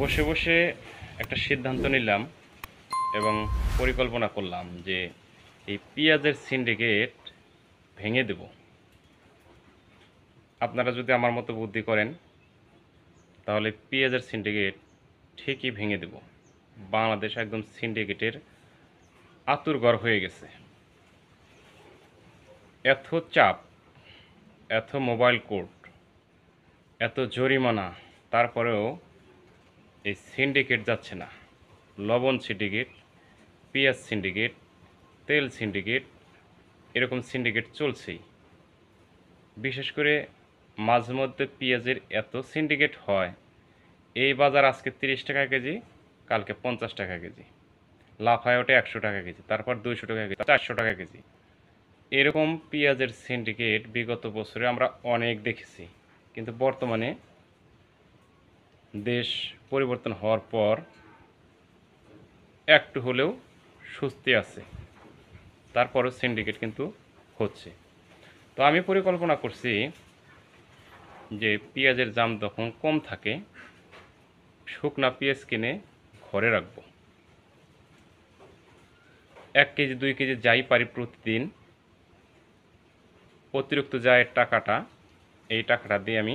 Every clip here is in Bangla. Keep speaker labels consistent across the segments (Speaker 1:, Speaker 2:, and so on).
Speaker 1: বসে বসে একটা সিদ্ধান্ত নিলাম এবং পরিকল্পনা করলাম যে এই পেঁয়াজের সিন্ডিকেট ভেঙে দেব। আপনারা যদি আমার মতো বুদ্ধি করেন তাহলে পেঁয়াজের সিন্ডিকেট ঠিকই ভেঙে দেব। বাংলাদেশ একদম সিন্ডিকেটের আতুরঘর হয়ে গেছে। এত চাপ, এত মোবাইল কোর্ট, এত জরিমানা, তারপরেও এই সিন্ডিকেট যাচ্ছে না। লবণ সিন্ডিকেট, পেঁয়াজ সিন্ডিকেট, তেল সিন্ডিকেট, এরকম সিন্ডিকেট চলছেই। বিশেষ করে মাঝে মধ্যে পেঁয়াজের এত সিন্ডিকেট হয়, এই বাজার আজকে 30 টাকা কেজি, কালকে 50 টাকা কেজি, লাফায় ওঠে 100 টাকা কেজি, তারপর 200 টাকা কেজি, 400 টাকা কেজি। এরকম পেঁয়াজের সিন্ডিকেট বিগত বছরে আমরা অনেক দেখেছি, কিন্তু বর্তমানে দেশ পরিবর্তন হওয়ার পর একটু হলেও স্বস্তি আছে, তারপরও সিন্ডিকেট কিন্তু হচ্ছে। তো আমি পরিকল্পনা করছি যে পেঁয়াজের দাম যখন কম থাকে শুকনা পেঁয়াজ কিনে ঘরে রাখবো। 1 কেজি 2 কেজি যাই পারি প্রতিদিন, অতিরিক্ত যায় টাকাটা, এই টাকাটা দিয়ে আমি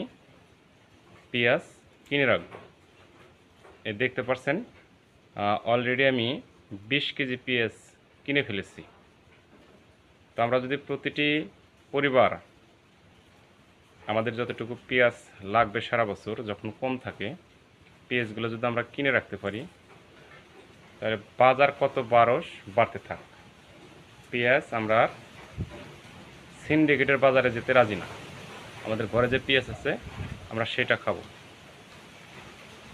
Speaker 1: পেঁয়াজ কিনে রাখবো। এই দেখতে পাচ্ছেন অলরেডি আমি 20 কেজি পেঁয়াজ কিনে ফেলেছি। তো আমরা যদি প্রতিটি পরিবার আমাদের যতটুকু পেঁয়াজ লাগবে সারা বছর যখন কম থাকে, পেঁয়াজগুলো যদি আমরা কিনে রাখতে পারি তাহলে বাজার কত বারোশ বাড়তে থাক, পেঁয়াজ আমরা সিন্ডিকেটের বাজারে যেতে রাজি না। আমাদের ঘরে যে পেঁয়াজ আছে আমরা সেটা খাবো।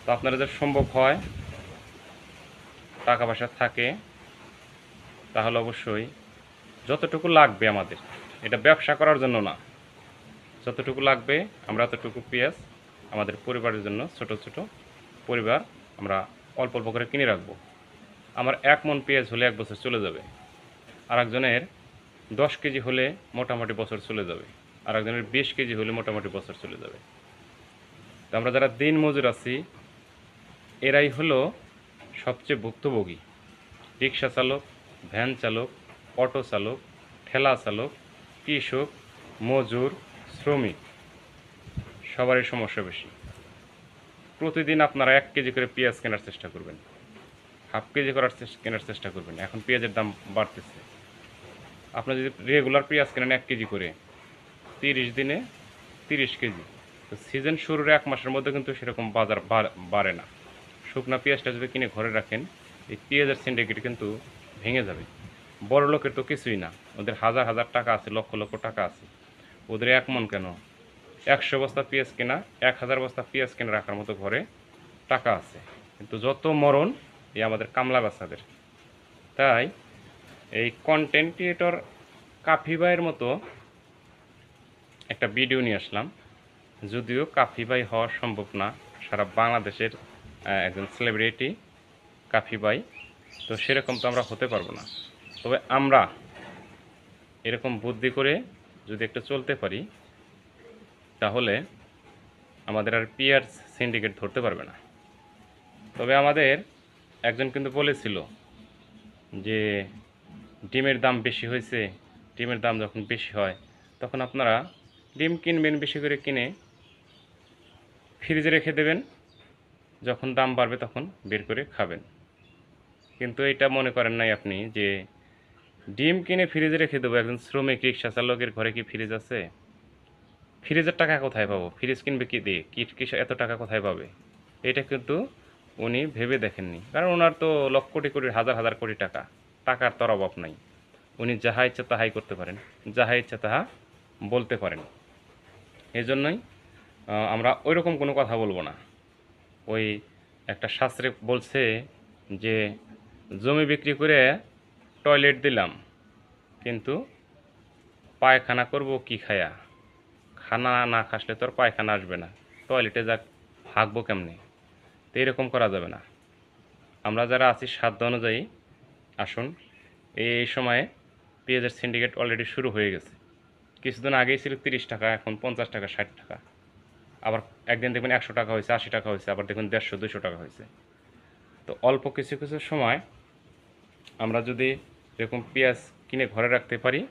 Speaker 1: তো আপনারা যদি সম্ভব হয়, টাকা পয়সা থাকে, তাহলে অবশ্যই যতটুকু লাগবে আমাদের, এটা ব্যবসা করার জন্য না, যতটুকু লাগবে আমরা ততটুকু পেঁয়াজ আমাদের পরিবারের জন্য, ছোট ছোট পরিবার, আমরা অল্প অল্প করে কিনে রাখবো। আমার 1 মণ পেঁয়াজ হলে 1 বছর চলে যাবে, আরেকজনের 10 কেজি হলে মোটামুটি বছর চলে যাবে, আরেকজনের 20 কেজি হলে মোটামুটি বছর চলে যাবে। তো আমরা যারা দিন মজুর আছি এরাই হলো সবচেয়ে ভুক্তভোগী। রিক্সা চালক, ভ্যান চালক, অটো চালক, ঠেলা চালক, কৃষক, মজুর, শ্রমিক, সবারই সমস্যা বেশি। প্রতিদিন আপনারা 1 কেজি করে পেঁয়াজ কেনার চেষ্টা করবেন, হাফ কেজি কেনার চেষ্টা করবেন। এখন পেঁয়াজের দাম বাড়তেছে। আপনি যদি রেগুলার পেঁয়াজ কেনেন 1 কেজি করে, 30 দিনে 30 কেজি। তো সিজন শুরুর 1 মাসের মধ্যে কিন্তু সেরকম বাজার বাড়ে না। শুকনা পেঁয়াজটা যদি কিনে ঘরে রাখেন, এই পেঁয়াজের সিন্ডিকেট কিন্তু ভেঙে যাবে। বড় লোকের তো কিছুই না, ওদের হাজার হাজার টাকা আছে, লক্ষ লক্ষ টাকা আছে, ওদের 1 মণ কেন, 100 বস্তা পেঁয়াজ কেনা, 1000 বস্তা পেঁয়াজ কিনে রাখার মতো ঘরে টাকা আছে। কিন্তু যত মরণ এই আমাদের কামলা বাচ্চাদের। তাই এই কন্টেন্ট ক্রিয়েটর কাফি ভাইয়ের মতো একটা ভিডিও নিয়ে আসলাম। যদিও কাফি ভাই হওয়া সম্ভব না, সারা বাংলাদেশের একজন সেলিব্রিটি কাফি ভাই, তো সেরকম তো আমরা হতে পারবো না। তবে আমরা এরকম বুদ্ধি করে যদি একটু চলতে পারি তাহলে আমাদের আর পেঁয়াজ সিন্ডিকেট ধরতে পারবে না। তবে আমাদের একজন কিন্তু বলেছিল যে ডিমের দাম বেশি হয়েছে, ডিমের দাম যখন বেশি হয় তখন আপনারা ডিম কিনবেন, বেশি করে কিনে ফ্রিজে রেখে দেবেন, যখন দাম বাড়বে তখন বের করে খাবেন। কিন্তু এটা মনে করেন নাই আপনি যে ডিম কিনে ফ্রিজে রেখে দেবো, একজন শ্রমিক রিক্সা চালকের ঘরে কি ফ্রিজ আছে? ফ্রিজের টাকা কোথায় পাবো? ফ্রিজ কিনবে কি দিয়ে? কি এত টাকা কোথায় পাবে? এটা কিন্তু উনি ভেবে দেখেননি, কারণ ওনার তো লক্ষ কোটি কোটি হাজার হাজার কোটি টাকা, টাকার তো অভাব নাই। উনি যাহা ইচ্ছা তাহাই করতে পারেন, যাহা ইচ্ছা তাহা বলতে পারেন। এই জন্যই আমরা ওই রকম কোনো কথা বলবো না। ওই একটা শাস্ত্রে বলছে যে জমি বিক্রি করে টয়লেট দিলাম, কিন্তু পায়খানা করব কি খায়া? খানা না খাসলে তো আর পায়খানা আসবে না, টয়লেটে যা হাঁকবো কেমনে? তো এরকম করা যাবে না। আমরা যারা আছি সাধ্য অনুযায়ী আসুন। এই সময়ে পেঁয়াজের সিন্ডিকেট অলরেডি শুরু হয়ে গেছে। কিছুদিন আগেই ছিল 30 টাকা, এখন 50 টাকা, 60 টাকা। আবার একদিন দেখবেন 100 টাকা হয়েছে, 80 টাকা হয়েছে, আবার দেখবেন 150-200 টাকা হয়েছে। তো অল্প কিছু কিছু সময় আমরা যদি এরকম পেঁয়াজ কিনে ঘরে রাখতে পারি,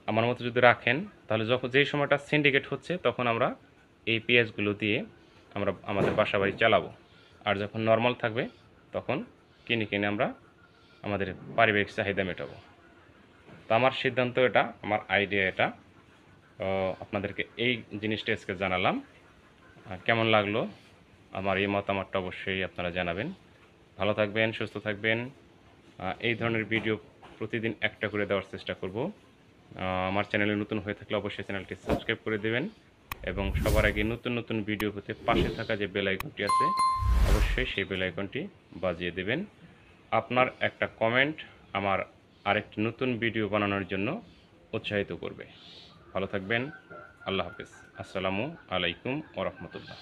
Speaker 1: আমার মতো যদি রাখেন, তাহলে যখন যেই সময়টা সিন্ডিকেট হচ্ছে তখন আমরা এই পেঁয়াজগুলো দিয়ে আমরা আমাদের বাসা বাড়ি চালাবো। আর যখন নর্মাল থাকবে তখন কিনে কিনে আমরা আমাদের পারিবারিক চাহিদা মেটাবো। তো আমার সিদ্ধান্ত এটা, আমার আইডিয়া এটা। আপনাদেরকে এই জিনিসটা আজকে জানালাম। কেমন লাগলো আমার এই মতামতটা অবশ্যই আপনারা জানাবেন। ভালো থাকবেন, সুস্থ থাকবেন। এই ধরনের ভিডিও প্রতিদিন একটা করে দেওয়ার চেষ্টা করব। আমার চ্যানেলে নতুন হয়ে থাকলে অবশ্যই চ্যানেলটি সাবস্ক্রাইব করে দেবেন এবং সবার আগে নতুন নতুন ভিডিও পেতে পাশে থাকা যে বেল আইকনটি আছে অবশ্যই সেই বেল আইকনটি বাজিয়ে দেবেন। আপনার একটা কমেন্ট আমার আরেকটি নতুন ভিডিও বানানোর জন্য উৎসাহিত করবে। ভালো থাকবেন। আল্লাহ হাফেজ। আসসালামু আলাইকুম ওয়া রাহমাতুল্লাহ।